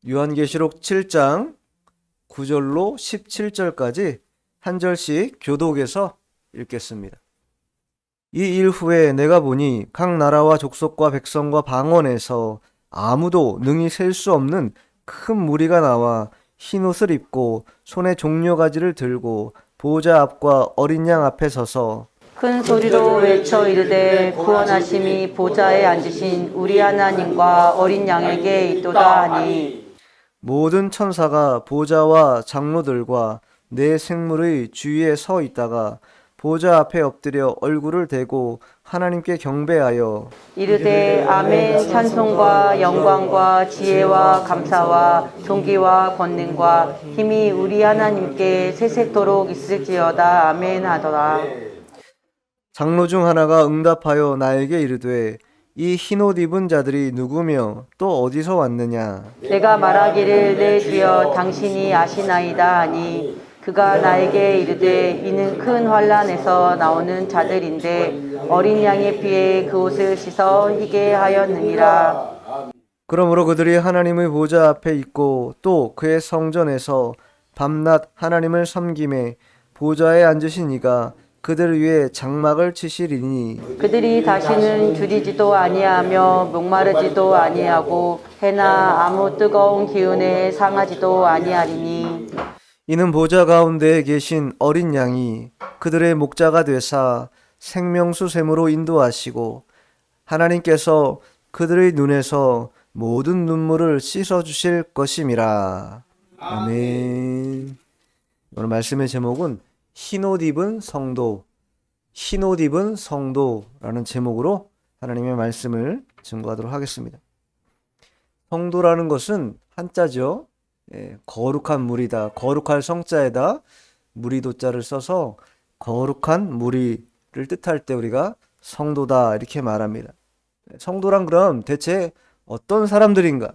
요한계시록 7장 9절로 17절까지 한 절씩 교독해서 읽겠습니다. 이 일 후에 내가 보니 각 나라와 족속과 백성과 방언에서 아무도 능히 셀 수 없는 큰 무리가 나와 흰 옷을 입고 손에 종려가지를 들고 보호자 앞과 어린 양 앞에 서서 큰 소리로 외쳐 이르되 구원하심이 보좌에 앉으신 우리 하나님과 어린 양에게 있도다 하니 모든 천사가 보좌와 장로들과 네 생물의 주위에 서 있다가 보좌 앞에 엎드려 얼굴을 대고 하나님께 경배하여 이르되 아멘 찬송과 영광과 지혜와 감사와 존귀와 권능과 힘이 우리 하나님께 세세토록 있을지어다 아멘 하더라. 장로 중 하나가 응답하여 나에게 이르되 이 흰옷 입은 자들이 누구며 또 어디서 왔느냐? 내가 말하기를 내 주여 당신이 아시나이다 하니 그가 나에게 이르되 이는 큰 환난에서 나오는 자들인데 어린 양의 피에 그 옷을 씻어 희게 하였느니라. 그러므로 그들이 하나님의 보좌 앞에 있고 또 그의 성전에서 밤낮 하나님을 섬김에 보좌에 앉으신 이가 그들 위에 장막을 치시리니 그들이 다시는 줄이지도 아니하며 목마르지도 아니하고 해나 아무 뜨거운 기운에 상하지도 아니하리니 이는 보좌 가운데에 계신 어린 양이 그들의 목자가 되사 생명수 샘으로 인도하시고 하나님께서 그들의 눈에서 모든 눈물을 씻어 주실 것임이라. 아멘. 오늘 말씀의 제목은 흰옷 입은 성도, 흰옷 입은 성도라는 제목으로 하나님의 말씀을 증거하도록 하겠습니다. 성도라는 것은 한자죠. 거룩한 무리다. 거룩할 성자에다 무리도자를 써서 거룩한 무리를 뜻할 때 우리가 성도다 이렇게 말합니다. 성도란 그럼 대체 어떤 사람들인가?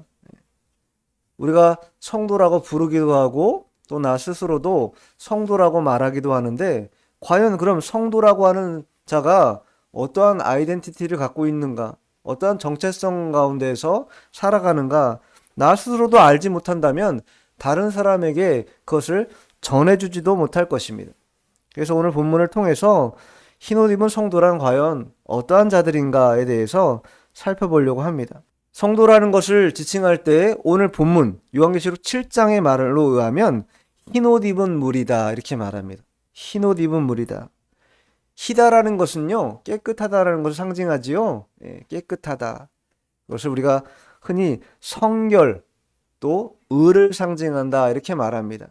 우리가 성도라고 부르기도 하고 또 나 스스로도 성도라고 말하기도 하는데 과연 그럼 성도라고 하는 자가 어떠한 아이덴티티를 갖고 있는가? 어떠한 정체성 가운데에서 살아가는가? 나 스스로도 알지 못한다면 다른 사람에게 그것을 전해주지도 못할 것입니다. 그래서 오늘 본문을 통해서 흰옷 입은 성도란 과연 어떠한 자들인가에 대해서 살펴보려고 합니다. 성도라는 것을 지칭할 때 오늘 본문 요한계시록 7장의 말로 의하면 흰옷 입은 무리다 이렇게 말합니다. 흰옷 입은 무리다. 희다라는 것은요 깨끗하다라는 것을 상징하지요. 깨끗하다. 그것을 우리가 흔히 성결 또 의를 상징한다 이렇게 말합니다.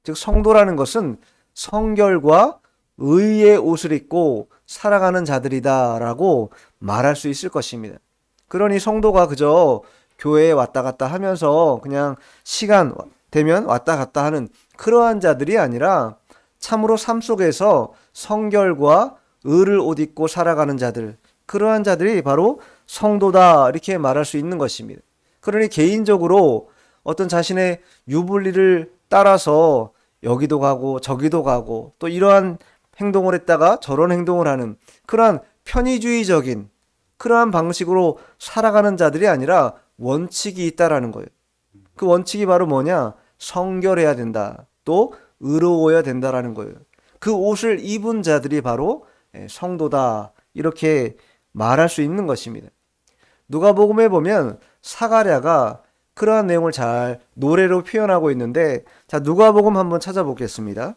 즉 성도라는 것은 성결과 의의 옷을 입고 살아가는 자들이다라고 말할 수 있을 것입니다. 그러니 성도가 그저 교회에 왔다 갔다 하면서 그냥 시간 되면 왔다 갔다 하는 그러한 자들이 아니라 참으로 삶 속에서 성결과 의를 옷 입고 살아가는 자들, 그러한 자들이 바로 성도다 이렇게 말할 수 있는 것입니다. 그러니 개인적으로 어떤 자신의 유불리를 따라서 여기도 가고 저기도 가고 또 이러한 행동을 했다가 저런 행동을 하는 그러한 편의주의적인 그러한 방식으로 살아가는 자들이 아니라 원칙이 있다라는 거예요. 그 원칙이 바로 뭐냐? 성결해야 된다. 또 의로워야 된다라는 거예요. 그 옷을 입은 자들이 바로 성도다. 이렇게 말할 수 있는 것입니다. 누가복음에 보면 사가랴가 그러한 내용을 잘 노래로 표현하고 있는데 자 누가복음 한번 찾아보겠습니다.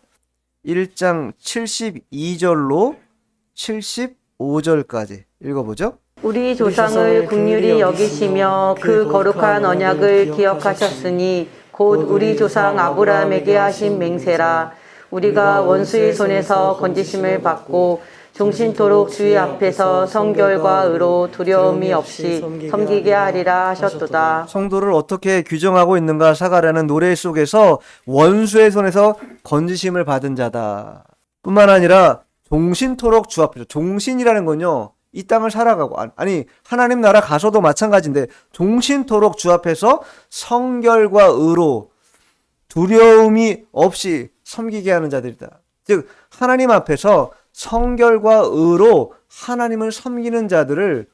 1장 72절로 75절까지 읽어보죠. 우리 조상을 긍휼히 여기시며 그 거룩한 언약을 기억하셨으니 곧 우리 조상 아브라함에게 하신 맹세라. 우리가 원수의 손에서 건지심을 받고 종신토록 주의 앞에서 성결과 의로 두려움이 없이 섬기게 하리라 하셨도다. 성도를 어떻게 규정하고 있는가? 사가랴는 노래 속에서 원수의 손에서 건지심을 받은 자다. 뿐만 아니라 종신토록 주 앞에서, 종신이라는 건요 이 땅을 살아가고 아니 하나님 나라 가서도 마찬가지인데 종신토록 주 앞에서 성결과 의로 두려움이 없이 섬기게 하는 자들이다. 즉 하나님 앞에서 성결과 의로 하나님을 섬기는 자들을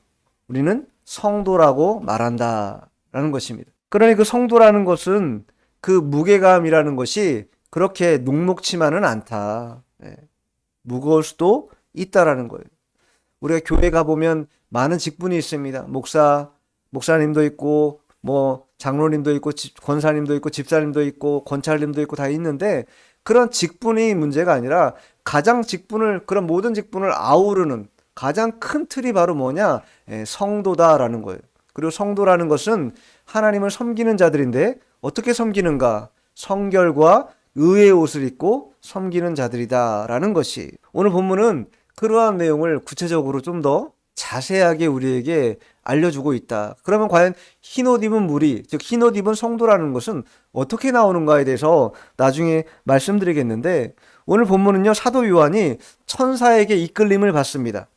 우리는 성도라고 말한다라는 것입니다. 그러니 그 성도라는 것은 그 무게감이라는 것이 그렇게 녹록치만은 않다. 예. 무거울 수도 있다라는 거예요. 우리가 교회 가보면 많은 직분이 있습니다. 목사님도 있고, 뭐, 장로님도 있고, 권사님도 있고, 집사님도 있고, 권찰님도 있고 다 있는데, 그런 직분이 문제가 아니라 가장 그런 모든 직분을 아우르는 가장 큰 틀이 바로 뭐냐? 성도다라는 거예요. 그리고 성도라는 것은 하나님을 섬기는 자들인데, 어떻게 섬기는가? 성결과 의의 옷을 입고 섬기는 자들이다라는 것이 오늘 본문은 그러한 내용을 구체적으로 좀 더 자세하게 우리에게 알려주고 있다. 그러면 과연 흰옷 입은 무리, 즉 흰옷 입은 성도라는 것은 어떻게 나오는가에 대해서 나중에 말씀드리겠는데 오늘 본문은요, 사도 요한이 천사에게 이끌림을 받습니다.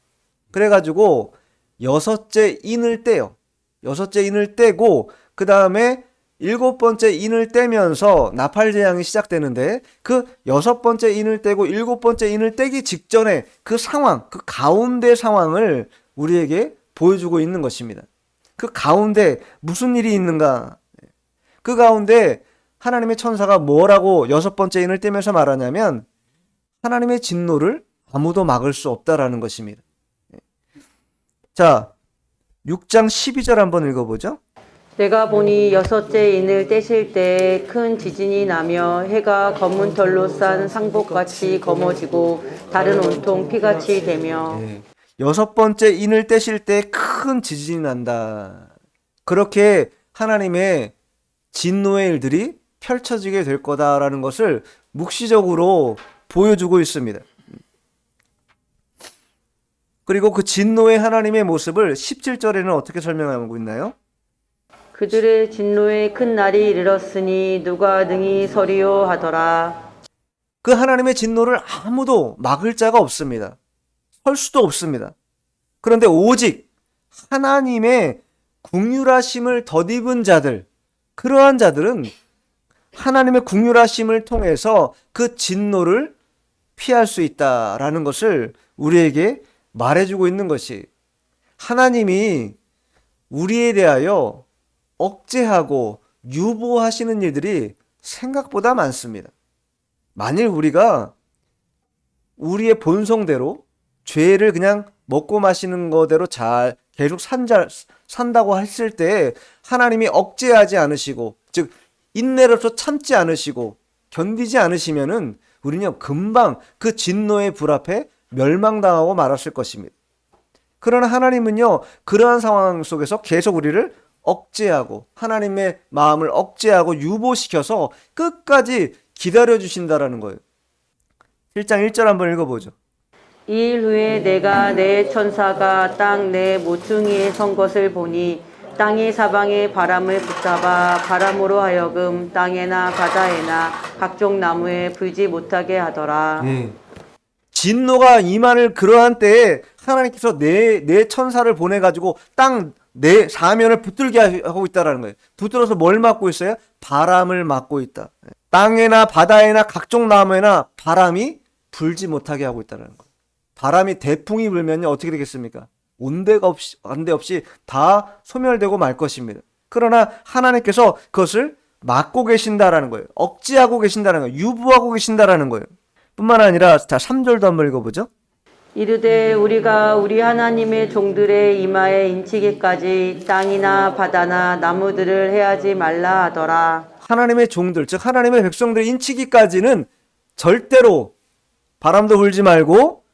그래가지고 여섯째 인을 떼요. 여섯째 인을 떼고 그 다음에 일곱 번째 인을 떼면서 나팔 재앙이 시작되는데 그 여섯 번째 인을 떼고 일곱 번째 인을 떼기 직전에 그 상황, 그 가운데 상황을 우리에게 보여주고 있는 것입니다. 그 가운데 무슨 일이 있는가? 그 가운데 하나님의 천사가 뭐라고 여섯 번째 인을 떼면서 말하냐면 하나님의 진노를 아무도 막을 수 없다라는 것입니다. 자, 6장 12절 한번 읽어보죠. 내가 보니 여섯째 인을 떼실 때 큰 지진이 나며 해가 검은 털로 싼 상복같이 검어지고 달은 온통 피같이 되며 여섯 번째 인을 떼실 때 큰 지진이 난다. 그렇게 하나님의 진노의 일들이 펼쳐지게 될 거다라는 것을 묵시적으로 보여주고 있습니다. 그리고 그 진노의 하나님의 모습을 17절에는 어떻게 설명하고 있나요? 그들의 진노의 큰 날이 이르렀으니 누가 능히 서리요 하더라. 그 하나님의 진노를 아무도 막을 자가 없습니다. 설 수도 없습니다. 그런데 오직 하나님의 긍휼하심을 덧입은 자들, 그러한 자들은 하나님의 긍휼하심을 통해서 그 진노를 피할 수 있다라는 것을 우리에게 말해주고 있는 것이 하나님이 우리에 대하여 억제하고 유보하시는 일들이 생각보다 많습니다. 만일 우리가 우리의 본성대로 죄를 그냥 먹고 마시는 거대로 잘 계속 산다고 했을 때 하나님이 억제하지 않으시고 즉 인내로서 참지 않으시고 견디지 않으시면은 우리는 금방 그 진노의 불 앞에 멸망당하고 말았을 것입니다. 그러나 하나님은요, 그러한 상황 속에서 계속 우리를 억제하고 하나님의 마음을 억제하고 유보시켜서 끝까지 기다려주신다라는 거예요. 1장 1절 한번 읽어보죠. 이 일 후에 내가 내 천사가 땅 내 모퉁이에 선 것을 보니 땅이 사방에 바람을 붙잡아 바람으로 하여금 땅에나 바다에나 각종 나무에 불지 못하게 하더라. 진노가 임하는 그러한 때에 하나님께서 내 천사를 보내가지고 땅 내 사면을 붙들게 하고 있다라는 거예요. 붙들어서 뭘 막고 있어요? 바람을 막고 있다. 땅에나 바다에나 각종 나무에나 바람이 불지 못하게 하고 있다는 거예요. 바람이 대풍이 불면 어떻게 되겠습니까? 온데 없이 다 소멸되고 말 것입니다. 그러나 하나님께서 그것을 막고 계신다라는 거예요. 억제하고 계신다는 거예요. 유보하고 계신다라는 거예요. 뿐만 아니라 자 3절도 한번 읽어보죠. 이르되 우리가 우리 하나님의 종들의 이마에 인치기까지 땅이나 바다나 나무들을 해하지 말라 하더라. 하나님의 종들, 즉 하나님의 백성들의 인치기까지는 절대로 바람도 불지 말고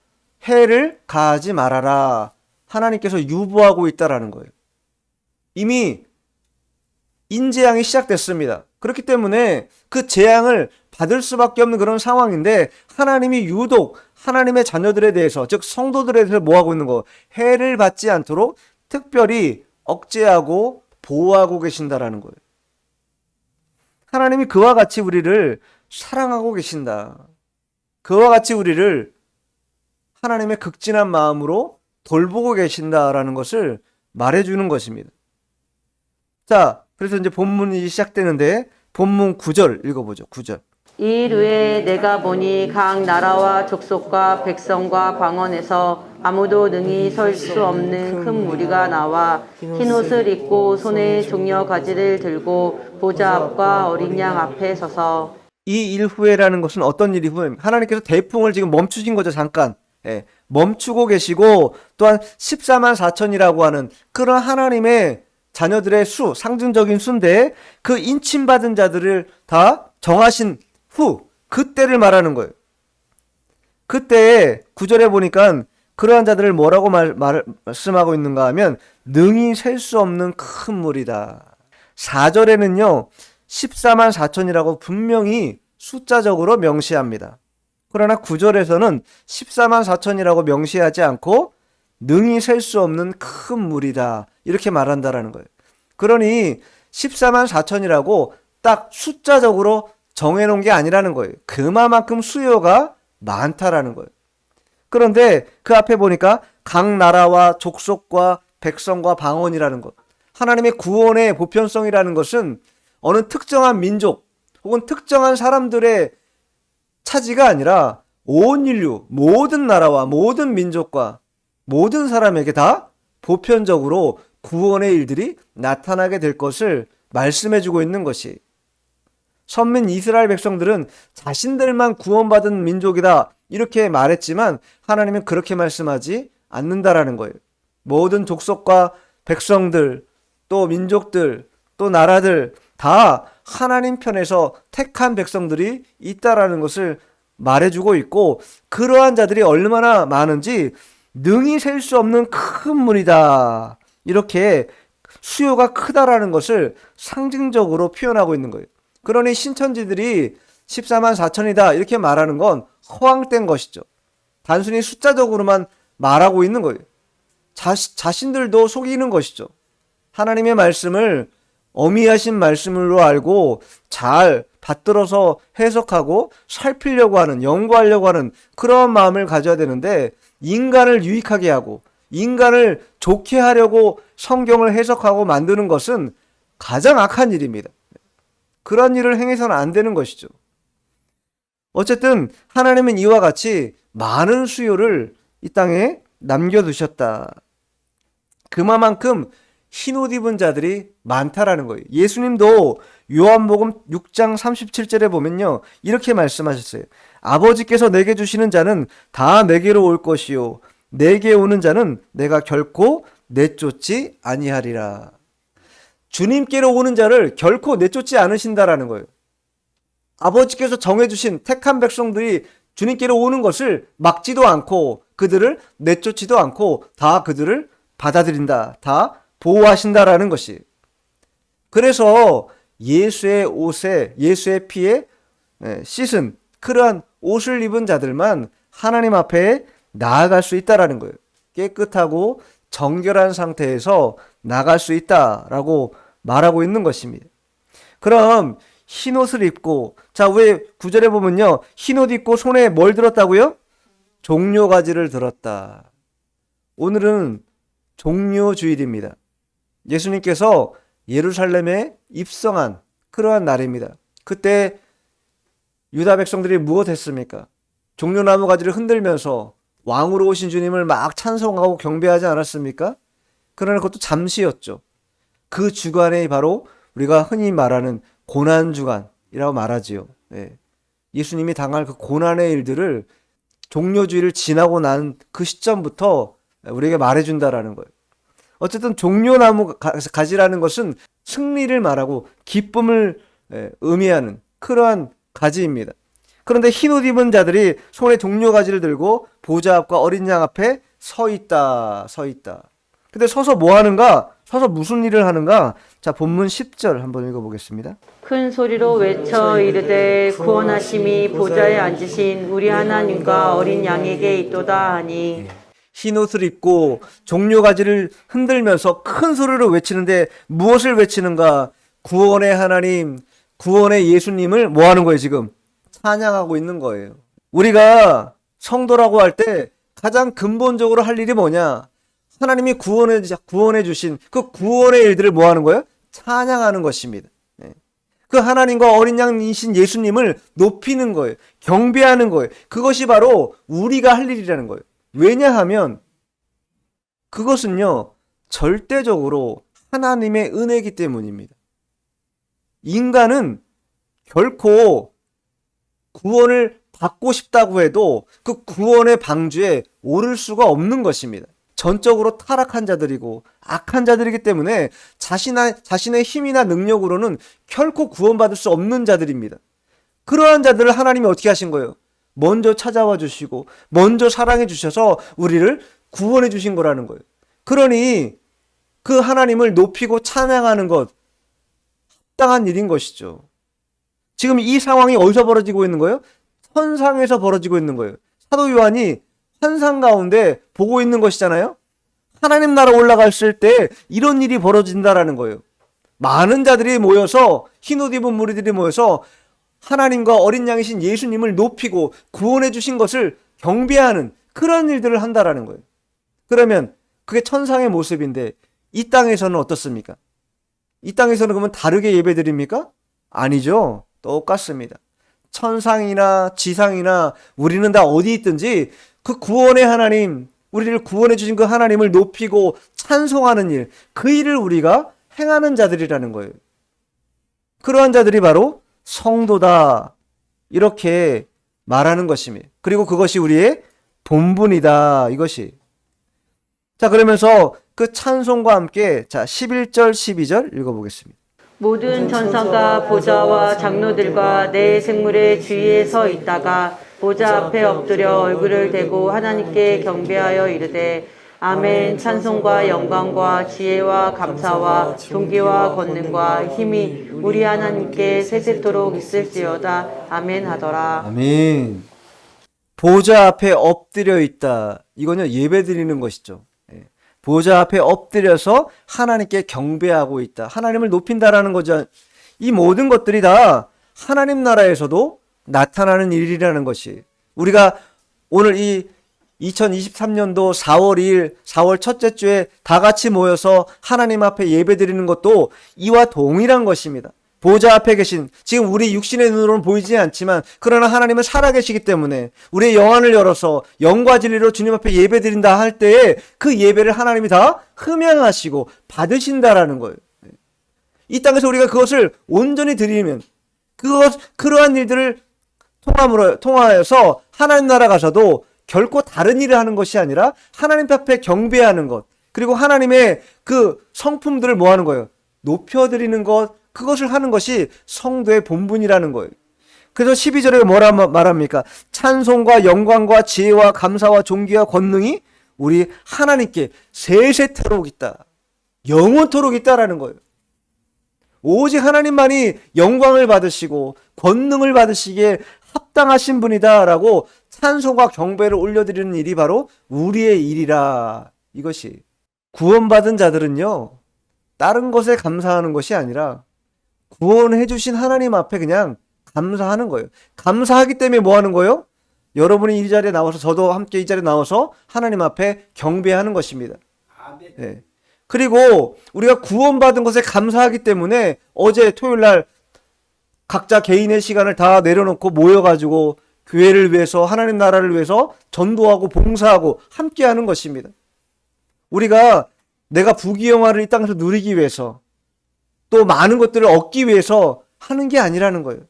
해를 가하지 말아라. 하나님께서 유보하고 있다라는 거예요. 이미 인재앙이 시작됐습니다. 그렇기 때문에 그 재앙을 받을 수밖에 없는 그런 상황인데 하나님이 유독 하나님의 자녀들에 대해서 즉 성도들에 대해서 뭐하고 있는 거? 해를 받지 않도록 특별히 억제하고 보호하고 계신다라는 거예요. 하나님이 그와 같이 우리를 사랑하고 계신다. 그와 같이 우리를 하나님의 극진한 마음으로 돌보고 계신다라는 것을 말해주는 것입니다. 자, 그래서 이제 본문이 시작되는데 본문 9절 읽어보죠. 9절. 이 일 후에 내가 보니 각 나라와 족속과 백성과 방언에서 아무도 능히 설 수 없는 큰 무리가 나와 흰 옷을 입고 손에 종려 가지를 들고 보좌 앞과 어린 양 앞에 서서 이 일 후에라는 것은 어떤 일이 후입니까? 하나님께서 대풍을 지금 멈추신 거죠, 잠깐. 예, 멈추고 계시고 또한 14만 4천이라고 하는 그런 하나님의 자녀들의 수, 상징적인 수인데 그 인침받은 자들을 다 정하신 후 그때를 말하는 거예요. 그때 9절에 보니까 그러한 자들을 뭐라고 말씀하고 있는가 하면 능히 셀 수 없는 큰 물이다. 4절에는요 14만 4천이라고 분명히 숫자적으로 명시합니다. 그러나 9절에서는 14만 4천이라고 명시하지 않고 능히 셀 수 없는 큰 물이다 이렇게 말한다라는 거예요. 그러니 14만 4천이라고 딱 숫자적으로 정해놓은 게 아니라는 거예요. 그만큼 수요가 많다라는 거예요. 그런데 그 앞에 보니까 각 나라와 족속과 백성과 방언이라는 것, 하나님의 구원의 보편성이라는 것은 어느 특정한 민족 혹은 특정한 사람들의 차지가 아니라 온 인류, 모든 나라와 모든 민족과 모든 사람에게 다 보편적으로 구원의 일들이 나타나게 될 것을 말씀해주고 있는 것이, 선민 이스라엘 백성들은 자신들만 구원받은 민족이다 이렇게 말했지만 하나님은 그렇게 말씀하지 않는다라는 거예요. 모든 족속과 백성들, 또 민족들, 또 나라들 다 하나님 편에서 택한 백성들이 있다라는 것을 말해주고 있고, 그러한 자들이 얼마나 많은지 능히 셀 수 없는 큰 물이다 이렇게 수요가 크다라는 것을 상징적으로 표현하고 있는 거예요. 그러니 신천지들이 14만 4천이다 이렇게 말하는 건 허황된 것이죠. 단순히 숫자적으로만 말하고 있는 거예요. 자신들도 속이는 것이죠. 하나님의 말씀을 어미하신 말씀으로 알고 잘 받들어서 해석하고 살피려고 하는, 연구하려고 하는 그런 마음을 가져야 되는데, 인간을 유익하게 하고 인간을 좋게 하려고 성경을 해석하고 만드는 것은 가장 악한 일입니다. 그런 일을 행해서는 안 되는 것이죠. 어쨌든 하나님은 이와 같이 많은 수요를 이 땅에 남겨두셨다. 그만큼 흰옷 입은 자들이 많다라는 거예요. 예수님도 요한복음 6장 37절에 보면요 이렇게 말씀하셨어요. 아버지께서 내게 주시는 자는 다 내게로 올 것이요 내게 오는 자는 내가 결코 내쫓지 아니하리라. 주님께로 오는 자를 결코 내쫓지 않으신다라는 거예요. 아버지께서 정해주신 택한 백성들이 주님께로 오는 것을 막지도 않고 그들을 내쫓지도 않고 다 그들을 받아들인다, 다 보호하신다라는 것이. 그래서 예수의 옷에, 예수의 피에 씻은 그러한 옷을 입은 자들만 하나님 앞에 나아갈 수 있다라는 거예요. 깨끗하고 정결한 상태에서 나갈 수 있다라고 말하고 있는 것입니다. 그럼 흰옷을 입고, 자, 왜 9절에 보면요 흰옷 입고 손에 뭘 들었다고요? 종려가지를 들었다. 오늘은 종려주일입니다. 예수님께서 예루살렘에 입성한 그러한 날입니다. 그때 유다 백성들이 무엇했습니까? 종려나무 가지를 흔들면서 왕으로 오신 주님을 막 찬송하고 경배하지 않았습니까? 그러나 그것도 잠시였죠. 그 주간에 바로 우리가 흔히 말하는 고난주간이라고 말하지요. 예. 예수님이 당할 그 고난의 일들을 종려주일을 지나고 난 그 시점부터 우리에게 말해준다라는 거예요. 어쨌든 종려나무 가지라는 것은 승리를 말하고 기쁨을 의미하는 그러한 가지입니다. 그런데 흰옷 입은 자들이 손에 종려가지를 들고 보좌 앞과 어린 양 앞에 서 있다. 근데 서서 뭐 하는가? 서서 무슨 일을 하는가? 자, 본문 10절 한번 읽어보겠습니다. 큰 소리로 외쳐 이르되 구원하심이 보좌에 앉으신 우리 하나님과 어린 양에게 있도다 하니. 흰옷을 입고 종려가지를 흔들면서 큰 소리로 외치는데 무엇을 외치는가? 구원의 하나님, 구원의 예수님을 뭐 하는 거예요 지금? 찬양하고 있는 거예요. 우리가 성도라고 할 때 가장 근본적으로 할 일이 뭐냐? 하나님이 구원해 주신 그 구원의 일들을 뭐 하는 거예요? 찬양하는 것입니다. 그 하나님과 어린 양이신 예수님을 높이는 거예요. 경배하는 거예요. 그것이 바로 우리가 할 일이라는 거예요. 왜냐하면 그것은요, 절대적으로 하나님의 은혜이기 때문입니다. 인간은 결코 구원을 받고 싶다고 해도 그 구원의 방주에 오를 수가 없는 것입니다. 전적으로 타락한 자들이고 악한 자들이기 때문에 자신의 힘이나 능력으로는 결코 구원받을 수 없는 자들입니다. 그러한 자들을 하나님이 어떻게 하신 거예요? 먼저 찾아와 주시고 먼저 사랑해 주셔서 우리를 구원해 주신 거라는 거예요. 그러니 그 하나님을 높이고 찬양하는 것 합당한 일인 것이죠. 지금 이 상황이 어디서 벌어지고 있는 거예요? 천상에서 벌어지고 있는 거예요. 사도 요한이 환상 가운데 보고 있는 것이잖아요. 하나님 나라 올라갔을 때 이런 일이 벌어진다라는 거예요. 많은 자들이 모여서, 흰옷 입은 무리들이 모여서 하나님과 어린 양이신 예수님을 높이고 구원해 주신 것을 경배하는 그런 일들을 한다라는 거예요. 그러면 그게 천상의 모습인데 이 땅에서는 어떻습니까? 이 땅에서는 그러면 다르게 예배드립니까? 아니죠. 똑같습니다. 천상이나 지상이나 우리는 다 어디 있든지 그 구원의 하나님, 우리를 구원해 주신 그 하나님을 높이고 찬송하는 일, 그 일을 우리가 행하는 자들이라는 거예요. 그러한 자들이 바로 성도다, 이렇게 말하는 것입니다. 그리고 그것이 우리의 본분이다, 이것이. 자, 그러면서 그 찬송과 함께 11절 12절 읽어보겠습니다. 모든 천사가 보좌와 장로들과 내 생물의 주위에 서 있다가 보좌 앞에 엎드려 얼굴을 대고 하나님께 경배하여 이르되 아멘. 찬송과 영광과 지혜와 감사와 존귀와 권능과 힘이 우리 하나님께 세세토록 있을지어다. 아멘 하더라. 아멘. 보좌 앞에 엎드려 있다. 이거는 예배 드리는 것이죠. 보좌 앞에 엎드려서 하나님께 경배하고 있다. 하나님을 높인다라는 거죠. 이 모든 것들이 다 하나님 나라에서도 나타나는 일이라는 것이, 우리가 오늘 이 2023년도 4월 2일, 4월 첫째 주에 다 같이 모여서 하나님 앞에 예배 드리는 것도 이와 동일한 것입니다. 보좌 앞에 계신, 지금 우리 육신의 눈으로는 보이지 않지만 그러나 하나님은 살아계시기 때문에 우리의 영안을 열어서 영과 진리로 주님 앞에 예배 드린다 할 때에 그 예배를 하나님이 다 흠양하시고 받으신다라는 거예요. 이 땅에서 우리가 그것을 온전히 드리면 그러한 일들을 통하여서 하나님 나라 가서도 결코 다른 일을 하는 것이 아니라 하나님 앞에 경배하는 것, 그리고 하나님의 그 성품들을 뭐 하는 거예요? 높여드리는 것, 그것을 하는 것이 성도의 본분이라는 거예요. 그래서 12절에 뭐라 말합니까? 찬송과 영광과 지혜와 감사와 존귀와 권능이 우리 하나님께 세세토록 있다. 영원토록 있다라는 거예요. 오직 하나님만이 영광을 받으시고 권능을 받으시기에 합당하신 분이다라고 찬송과 경배를 올려드리는 일이 바로 우리의 일이라. 이것이 구원받은 자들은요, 다른 것에 감사하는 것이 아니라 구원해 주신 하나님 앞에 그냥 감사하는 거예요. 감사하기 때문에 뭐 하는 거예요? 여러분이 이 자리에 나와서, 저도 함께 이 자리에 나와서 하나님 앞에 경배하는 것입니다. 네. 그리고 우리가 구원받은 것에 감사하기 때문에 어제 토요일 날 각자 개인의 시간을 다 내려놓고 모여가지고 교회를 위해서, 하나님 나라를 위해서 전도하고 봉사하고 함께하는 것입니다. 우리가 내가 부귀영화를 이 땅에서 누리기 위해서, 또 많은 것들을 얻기 위해서 하는 게 아니라는 거예요.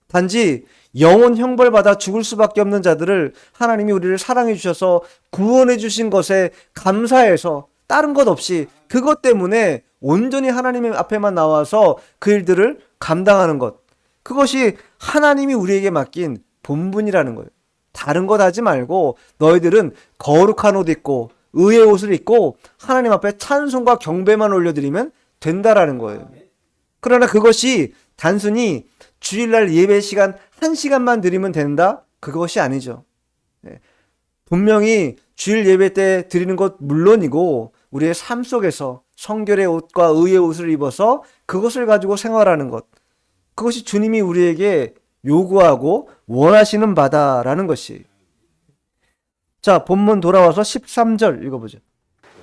단지 영원 형벌받아 죽을 수밖에 없는 자들을 하나님이 우리를 사랑해 주셔서 구원해 주신 것에 감사해서 다른 것 없이 그것 때문에 온전히 하나님 앞에만 나와서 그 일들을 감당하는 것, 그것이 하나님이 우리에게 맡긴 본분이라는 거예요. 다른 것 하지 말고 너희들은 거룩한 옷 입고 의의 옷을 입고 하나님 앞에 찬송과 경배만 올려드리면 된다라는 거예요. 그러나 그것이 단순히 주일날 예배 시간 1시간만 드리면 된다? 그것이 아니죠. 분명히 주일 예배 때 드리는 것 물론이고 우리의 삶 속에서 성결의 옷과 의의 옷을 입어서 그것을 가지고 생활하는 것, 그것이 주님이 우리에게 요구하고 원하시는 바다라는 것이. 자, 본문 돌아와서 13절 읽어보죠.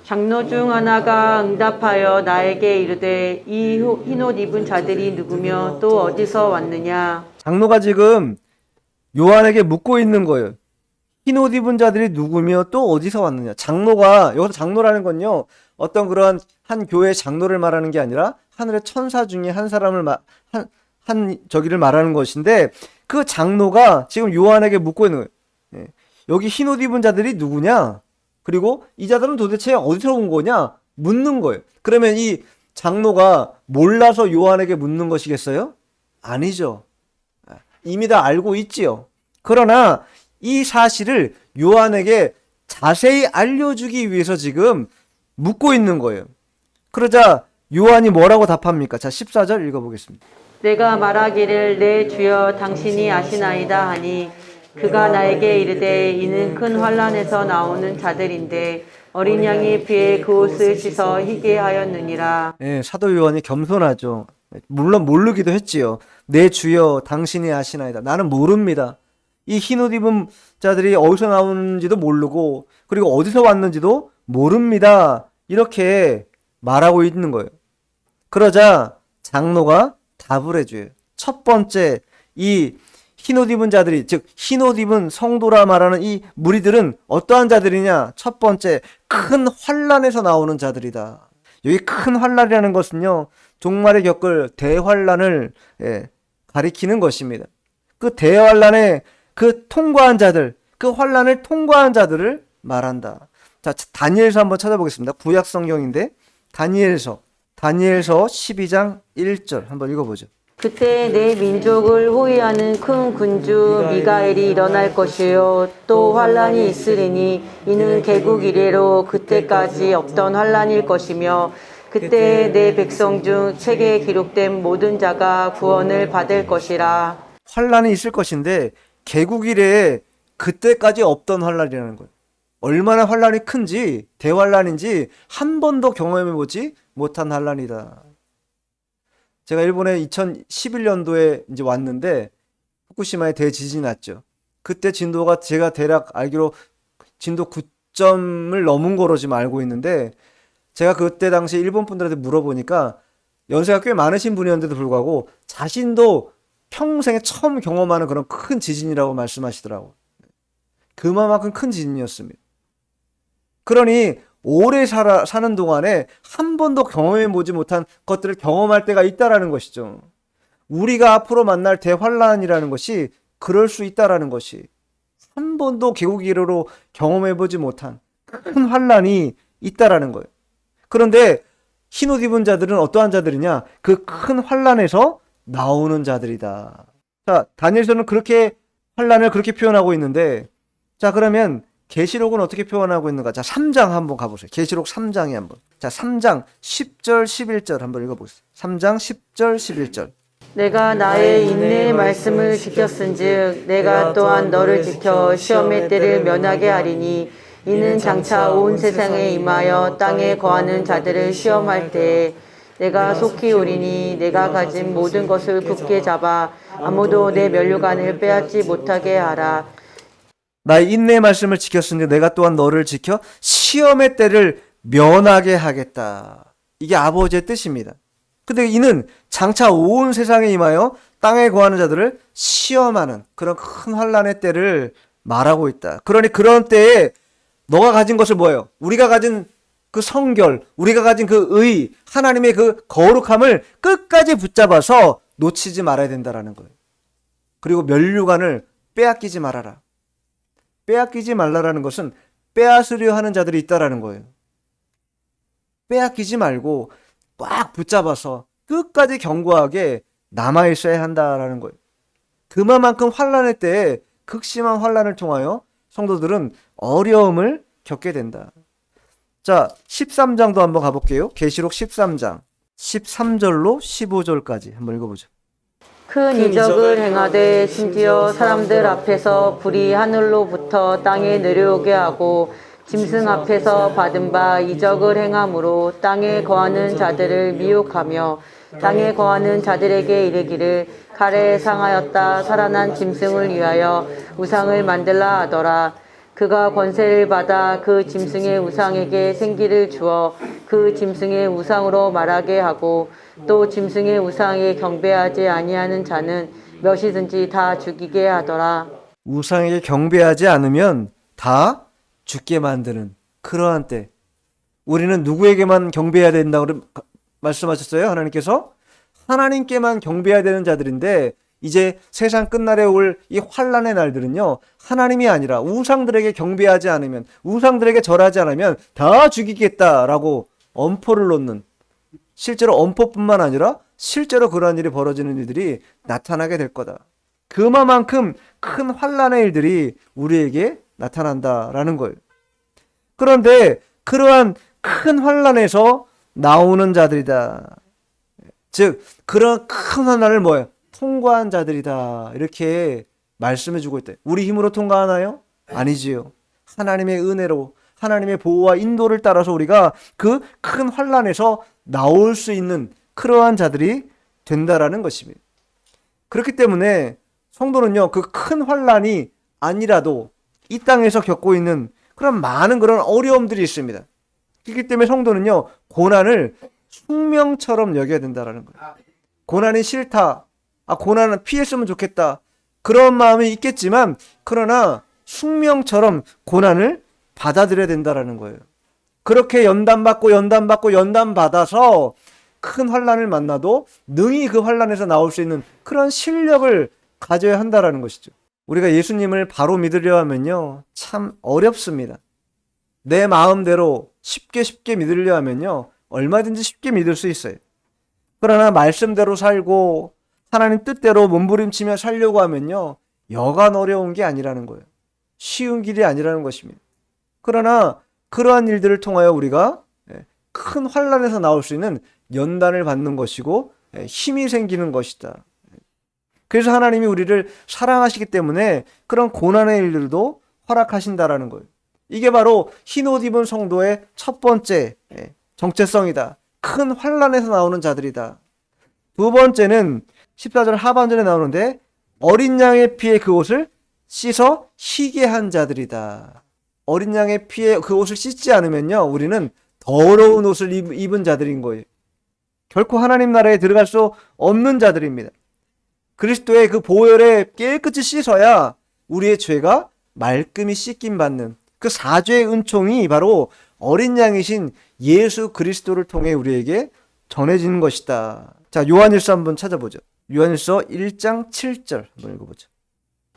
장로 중 하나가 응답하여 나에게 이르되 이 흰옷 입은 자들이 누구며 또 어디서 왔느냐. 장로가 지금 요한에게 묻고 있는 거예요. 흰 옷 입은 자들이 누구며 또 어디서 왔느냐? 장로가, 여기서 장로라는 건요, 어떤 그런 한 교회의 장로를 말하는 게 아니라 하늘의 천사 중에 한 사람을 저기를 말하는 것인데, 그 장로가 지금 요한에게 묻고 있는 거예요. 예. 여기 흰 옷 입은 자들이 누구냐? 그리고 이 자들은 도대체 어디서 온 거냐? 묻는 거예요. 그러면 이 장로가 몰라서 요한에게 묻는 것이겠어요? 아니죠. 이미 다 알고 있지요. 그러나 이 사실을 요한에게 자세히 알려주기 위해서 지금 묻고 있는 거예요. 그러자 요한이 뭐라고 답합니까? 자, 14절 읽어보겠습니다. 내가 말하기를 내 주여 당신이 아시나이다 하니 그가 나에게 이르되 이는 큰 환난에서 나오는 자들인데 어린 양이 피에 그 옷을 씻어 희게 하였느니라. 예, 사도 요한이 겸손하죠. 물론 모르기도 했지요. 내 주여 당신이 아시나이다. 나는 모릅니다. 이 흰 옷 입은 자들이 어디서 나오는지도 모르고 그리고 어디서 왔는지도 모릅니다. 이렇게 말하고 있는 거예요. 그러자 장로가 답을 해줘요. 첫 번째, 이 흰 옷 입은 자들이, 즉 흰 옷 입은 성도라 말하는 이 무리들은 어떠한 자들이냐? 첫 번째, 큰 환난에서 나오는 자들이다. 여기 큰 환난이라는 것은요, 종말에 겪을 대환난을 가리키는 것입니다. 그 대환난에 그 통과한 자들, 그 환난을 통과한 자들을 말한다. 자, 다니엘서 한번 찾아보겠습니다. 구약 성경인데 다니엘서 12장 1절 한번 읽어보죠. 그때 내 민족을 호위하는 큰 군주 미가엘이 일어날 것이요 또 환란이 있으리니 이는 개국 이래로 그때까지 없던 환란일 것이며 그때 내 백성 중 책에 기록된 모든 자가 구원을 받을 것이라. 환란이 있을 것인데 개국 이래에 그때까지 없던 환란이라는 거예요. 얼마나 환란이 큰지, 대환란인지 한 번도 경험해보지 못한 환란이다. 제가 일본에 2011년도에 이제 왔는데 후쿠시마에 대지진이 났죠. 그때 진도가 제가 대략 알기로 진도 9점을 넘은 거로 지금 알고 있는데 제가 그때 당시 일본 분들한테 물어보니까 연세가 꽤 많으신 분이었는데도 불구하고 자신도 평생에 처음 경험하는 그런 큰 지진이라고 말씀하시더라고요. 그만큼 큰 지진이었습니다. 그러니 오래 사는 동안에 한 번도 경험해보지 못한 것들을 경험할 때가 있다라는 것이죠. 우리가 앞으로 만날 대환란이라는 것이 그럴 수 있다라는 것이 한 번도 개국 이래로 경험해보지 못한 큰 환란이 있다라는 거예요. 그런데 흰옷 입은 자들은 어떠한 자들이냐? 그 큰 환란에서 나오는 자들이다. 자, 다니엘서는 그렇게 환란을 그렇게 표현하고 있는데, 자, 그러면 계시록은 어떻게 표현하고 있는가? 자, 3장 한번 가보세요. 계시록 3장에 한번. 자, 3장 10절 11절 한번 읽어보세요. 3장 10절 11절. 내가 나의 인내의 말씀을 지켰은즉 내가 또한 너를 지켜 시험의 때를 면하게 하리니 이는 장차 온 세상에 임하여 땅에 거하는 자들을 시험할 때에 내가 속히 오리니 내가 가진 모든 것을 굳게 잡아 아무도 내 면류관을 빼앗지 못하게 하라. 나의 인내의 말씀을 지켰으니 내가 또한 너를 지켜 시험의 때를 면하게 하겠다. 이게 아버지의 뜻입니다. 근데 이는 장차 온 세상에 임하여 땅에 거하는 자들을 시험하는 그런 큰 환난의 때를 말하고 있다. 그러니 그런 때에 너가 가진 것을 뭐예요? 우리가 가진 그 성결, 우리가 가진 그 의, 하나님의 그 거룩함을 끝까지 붙잡아서 놓치지 말아야 된다라는 거예요. 그리고 면류관을 빼앗기지 말아라. 빼앗기지 말라라는 것은 빼앗으려 하는 자들이 있다라는 거예요. 빼앗기지 말고 꽉 붙잡아서 끝까지 견고하게 남아있어야 한다라는 거예요. 그만큼 환난의 때에 극심한 환난을 통하여 성도들은 어려움을 겪게 된다. 자, 13장도 한번 가볼게요. 계시록 13장 13절로 15절까지 한번 읽어보죠. 큰 이적을 행하되 심지어 사람들 앞에서 불이 하늘로부터 땅에 내려오게 하고 짐승 앞에서 받은 바 이적을 행함으로 땅에 거하는 자들을 미혹하며 땅에 거하는 자들에게 이르기를 칼에 상하였다 살아난 짐승을 위하여 우상을 만들라 하더라. 그가 권세를 받아 그 짐승의 우상에게 생기를 주어 그 짐승의 우상으로 말하게 하고 또 짐승의 우상에 경배하지 아니하는 자는 몇이든지 다 죽이게 하더라. 우상에게 경배하지 않으면 다 죽게 만드는 그러한 때, 우리는 누구에게만 경배해야 된다고 말씀하셨어요? 하나님께서 하나님께만 경배해야 되는 자들인데, 이제 세상 끝날에 올 이 환란의 날들은요, 하나님이 아니라 우상들에게 경배하지 않으면, 우상들에게 절하지 않으면 다 죽이겠다라고 엄포를 놓는, 실제로 엄포뿐만 아니라 실제로 그러한 일이 벌어지는 일들이 나타나게 될 거다. 그만큼 큰 환란의 일들이 우리에게 나타난다라는 거예요. 그런데 그러한 큰 환란에서 나오는 자들이다. 즉 그런 큰 환난을 뭐예요? 통과한 자들이다. 이렇게 말씀해 주고 있다. 우리 힘으로 통과하나요? 아니지요. 하나님의 은혜로, 하나님의 보호와 인도를 따라서 우리가 그 큰 환난에서 나올 수 있는 그러한 자들이 된다라는 것입니다. 그렇기 때문에 성도는요, 그 큰 환난이 아니라도 이 땅에서 겪고 있는 그런 많은 그런 어려움들이 있습니다. 그렇기 때문에 성도는요, 고난을 숙명처럼 여겨야 된다라는 거예요. 고난이 싫다. 고난은 피했으면 좋겠다. 그런 마음이 있겠지만, 그러나 숙명처럼 고난을 받아들여야 된다라는 거예요. 그렇게 연단받아서 큰 환난을 만나도 능히 그 환난에서 나올 수 있는 그런 실력을 가져야 한다라는 것이죠. 우리가 예수님을 바로 믿으려 하면요, 참 어렵습니다. 내 마음대로 쉽게 믿으려 하면요, 얼마든지 쉽게 믿을 수 있어요. 그러나 말씀대로 살고 하나님 뜻대로 몸부림치며 살려고 하면요, 여간 어려운 게 아니라는 거예요. 쉬운 길이 아니라는 것입니다. 그러나 그러한 일들을 통하여 우리가 큰 환난에서 나올 수 있는 연단을 받는 것이고 힘이 생기는 것이다. 그래서 하나님이 우리를 사랑하시기 때문에 그런 고난의 일들도 허락하신다라는 거예요. 이게 바로 흰옷 입은 성도의 첫 번째 정체성이다. 큰 환난에서 나오는 자들이다. 두 번째는 14절 하반절에 나오는데, 어린 양의 피에 그 옷을 씻어 희게 한 자들이다. 어린 양의 피에 그 옷을 씻지 않으면요, 우리는 더러운 옷을 입은 자들인 거예요. 결코 하나님 나라에 들어갈 수 없는 자들입니다. 그리스도의 그 보혈에 깨끗이 씻어야 우리의 죄가 말끔히 씻김 받는 그 사죄의 은총이 바로 어린 양이신 예수 그리스도를 통해 우리에게 전해지는 것이다. 자, 요한일서 한번 찾아보죠. 요한일서 1장 7절 한번 읽어보죠.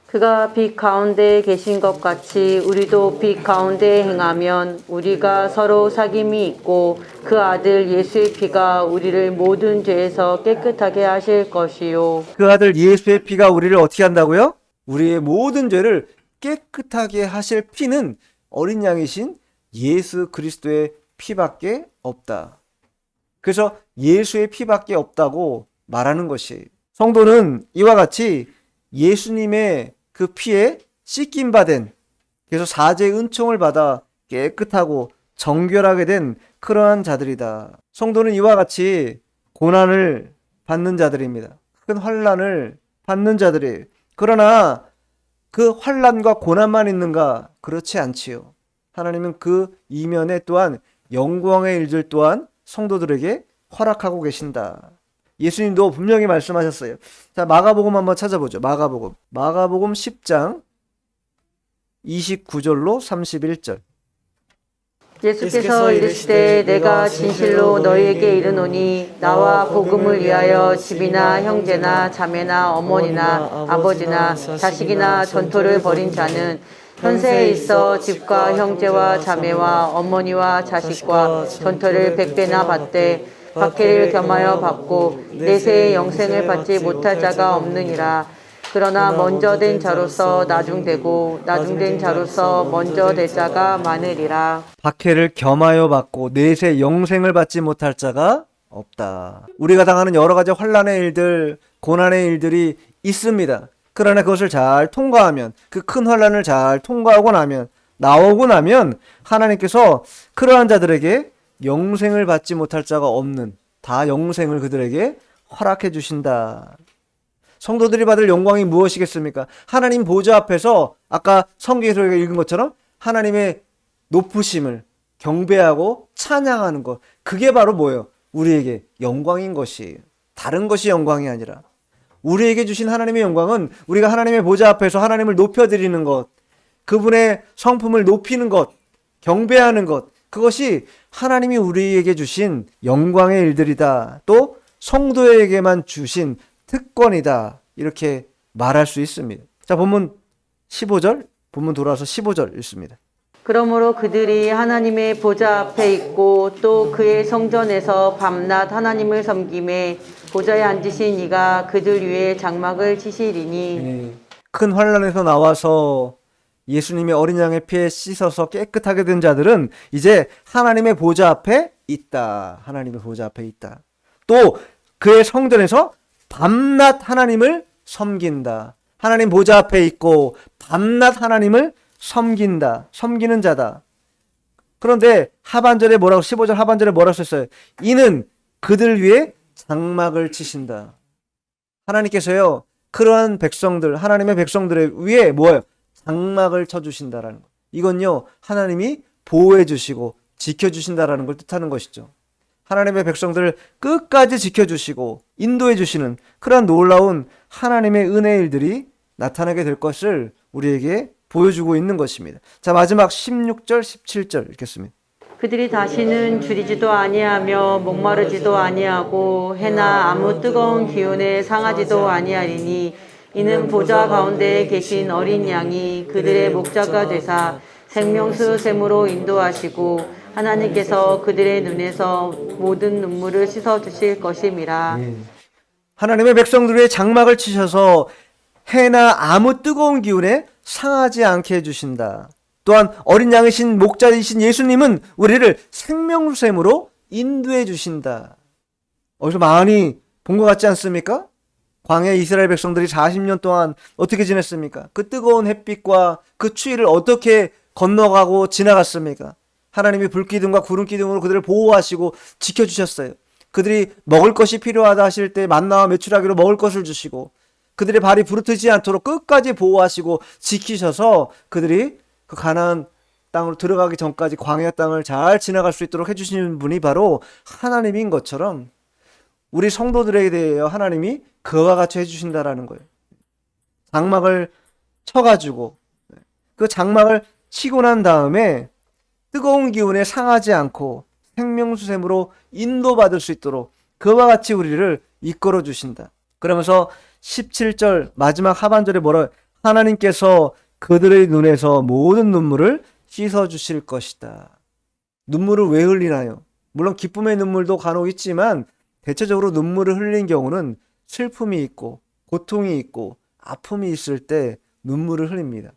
그가 빛 가운데 계신 것 같이 우리도 빛 가운데 행하면 우리가 서로 사귐이 있고 그 아들 예수의 피가 우리를 모든 죄에서 깨끗하게 하실 것이요. 그 아들 예수의 피가 우리를 어떻게 한다고요? 우리의 모든 죄를 깨끗하게 하실 피는 어린 양이신 예수 그리스도의 피밖에 없다. 그래서 예수의 피밖에 없다고 말하는 것이, 성도는 이와 같이 예수님의 그 피에 씻김 받은, 그래서 사죄의 은총을 받아 깨끗하고 정결하게 된 그러한 자들이다. 성도는 이와 같이 고난을 받는 자들입니다. 큰 환난을 받는 자들이에요. 그러나 그 환난과 고난만 있는가? 그렇지 않지요. 하나님은 그 이면에 또한 영광의 일들 또한 성도들에게 허락하고 계신다. 예수님도 분명히 말씀하셨어요. 자, 마가복음 한번 찾아보죠. 마가복음 10장 29절로 31절. 예수께서 이르시되 내가 진실로 너희에게 이르노니 나와 복음을 위하여 집이나 형제나 자매나 어머니나 아버지나 자식이나 전토를 벌인 자는 현세에 있어 집과 형제와 자매와 어머니와 자식과 전토를 100배나 받되 박해를 겸하여 받고 내세의 영생을 받지 못할 자가 없느니라. 그러나 먼저 된 자로서 나중되고 나중된 자로서 먼저 될 자가 많으리라. 박해를 겸하여 받고 내세 영생을 받지 못할 자가 없다. 우리가 당하는 여러 가지 환난의 일들, 고난의 일들이 있습니다. 그러나 그것을 잘 통과하면, 그 큰 환난을 잘 통과하고 나면, 나오고 나면 하나님께서 그러한 자들에게 영생을 받지 못할 자가 없는, 다 영생을 그들에게 허락해 주신다. 성도들이 받을 영광이 무엇이겠습니까? 하나님 보좌 앞에서 아까 성경에서 읽은 것처럼 하나님의 높으심을 경배하고 찬양하는 것, 그게 바로 뭐예요? 우리에게 영광인 것이에요. 다른 것이 영광이 아니라 우리에게 주신 하나님의 영광은 우리가 하나님의 보좌 앞에서 하나님을 높여드리는 것, 그분의 성품을 높이는 것, 경배하는 것, 그것이 하나님이 우리에게 주신 영광의 일들이다. 또 성도에게만 주신 특권이다. 이렇게 말할 수 있습니다. 자, 본문 15절, 본문 돌아와서 15절 읽습니다. 그러므로 그들이 하나님의 보좌 앞에 있고 또 그의 성전에서 밤낮 하나님을 섬김에 보좌에 앉으신 이가 그들 위에 장막을 치시리니. 큰 환란에서 나와서 예수님의 어린 양의 피에 씻어서 깨끗하게 된 자들은 이제 하나님의 보좌 앞에 있다. 하나님의 보좌 앞에 있다. 또 그의 성전에서 밤낮 하나님을 섬긴다. 하나님 보좌 앞에 있고 밤낮 하나님을 섬긴다. 섬기는 자다. 그런데 하반절에 뭐라고 15절 하반절에 뭐라고 썼어요? 이는 그들 위에 장막을 치신다. 하나님께서요. 그러한 백성들, 하나님의 백성들의 위에 뭐예요? 장막을 쳐주신다라는 것. 이건요. 하나님이 보호해 주시고 지켜주신다라는 걸 뜻하는 것이죠. 하나님의 백성들을 끝까지 지켜주시고 인도해 주시는 그러한 놀라운 하나님의 은혜의 일들이 나타나게 될 것을 우리에게 보여주고 있는 것입니다. 자, 마지막 16절, 17절 읽겠습니다. 그들이 다시는 줄이지도 아니하며 목마르지도 아니하고 해나 아무 뜨거운 기운에 상하지도 아니하리니 이는 보좌 가운데 계신 어린 양이 그들의 목자가 되사 생명수 샘으로 인도하시고 하나님께서 그들의 눈에서 모든 눈물을 씻어 주실 것임이라. 하나님의 백성들의 장막을 치셔서 해나 아무 뜨거운 기운에 상하지 않게 해주신다. 또한 어린 양이신 목자이신 예수님은 우리를 생명샘으로 인도해 주신다. 어디서 많이 본 것 같지 않습니까? 광야 이스라엘 백성들이 40년 동안 어떻게 지냈습니까? 그 뜨거운 햇빛과 그 추위를 어떻게 건너가고 지나갔습니까? 하나님이 불기둥과 구름기둥으로 그들을 보호하시고 지켜주셨어요. 그들이 먹을 것이 필요하다 하실 때 만나와 메추라기로 먹을 것을 주시고 그들의 발이 부르트지 않도록 끝까지 보호하시고 지키셔서 그들이 그 가나안 땅으로 들어가기 전까지 광야 땅을 잘 지나갈 수 있도록 해주시는 분이 바로 하나님인 것처럼 우리 성도들에게 대하여 하나님이 그와 같이 해주신다라는 거예요. 장막을 쳐가지고 그 장막을 치고 난 다음에 뜨거운 기운에 상하지 않고 생명수샘으로 인도받을 수 있도록 그와 같이 우리를 이끌어 주신다. 그러면서 17절 마지막 하반절에 뭐라 하나님께서 그들의 눈에서 모든 눈물을 씻어 주실 것이다. 눈물을 왜 흘리나요? 물론 기쁨의 눈물도 간혹 있지만 대체적으로 눈물을 흘린 경우는 슬픔이 있고 고통이 있고 아픔이 있을 때 눈물을 흘립니다.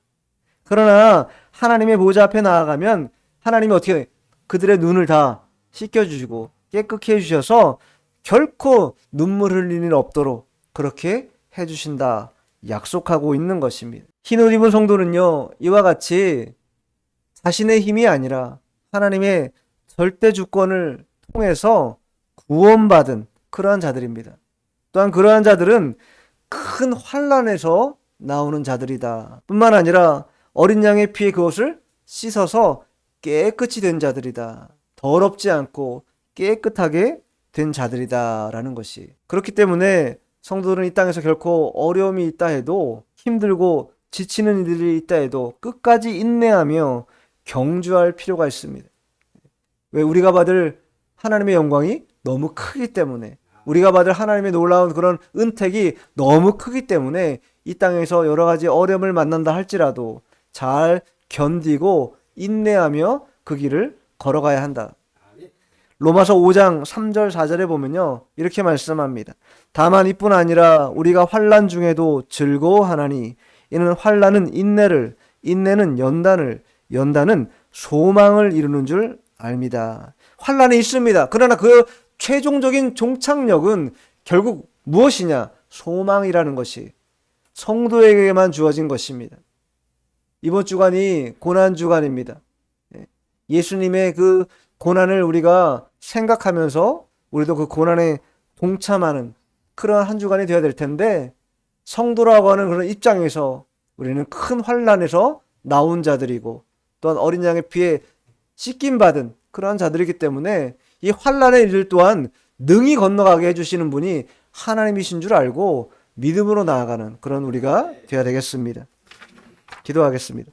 그러나 하나님의 보좌 앞에 나아가면 하나님이 어떻게 그들의 눈을 다 씻겨주시고 깨끗게 해주셔서 결코 눈물 흘릴 일 없도록 그렇게 해주신다 약속하고 있는 것입니다. 흰옷 입은 성도는요 이와 같이 자신의 힘이 아니라 하나님의 절대 주권을 통해서 구원받은 그러한 자들입니다. 또한 그러한 자들은 큰 환난에서 나오는 자들이다 뿐만 아니라 어린 양의 피에 그것을 씻어서 깨끗이 된 자들이다. 더럽지 않고 깨끗하게 된 자들이다 라는 것이. 그렇기 때문에 성도들은 이 땅에서 결코 어려움이 있다 해도 힘들고 지치는 이들이 있다 해도 끝까지 인내하며 경주할 필요가 있습니다. 왜? 우리가 받을 하나님의 영광이 너무 크기 때문에, 우리가 받을 하나님의 놀라운 그런 은택이 너무 크기 때문에 이 땅에서 여러 가지 어려움을 만난다 할지라도 잘 견디고 인내하며 그 길을 걸어가야 한다. 로마서 5장 3절 4절에 보면요 이렇게 말씀합니다. 다만 이뿐 아니라 우리가 환난 중에도 즐거워하나니 이는 환난은 인내를, 인내는 연단을, 연단은 소망을 이루는 줄 압니다. 환난이 있습니다. 그러나 그 최종적인 종착역은 결국 무엇이냐? 소망이라는 것이 성도에게만 주어진 것입니다. 이번 주간이 고난 주간입니다. 예수님의 그 고난을 우리가 생각하면서 우리도 그 고난에 동참하는 그런 한 주간이 되어야 될 텐데, 성도라고 하는 그런 입장에서 우리는 큰 환난에서 나온 자들이고 또한 어린 양의 피에 씻김 받은 그러한 자들이기 때문에 이 환난의 일 또한 능히 건너가게 해주시는 분이 하나님이신 줄 알고 믿음으로 나아가는 그런 우리가 되어야 되겠습니다. 기도하겠습니다.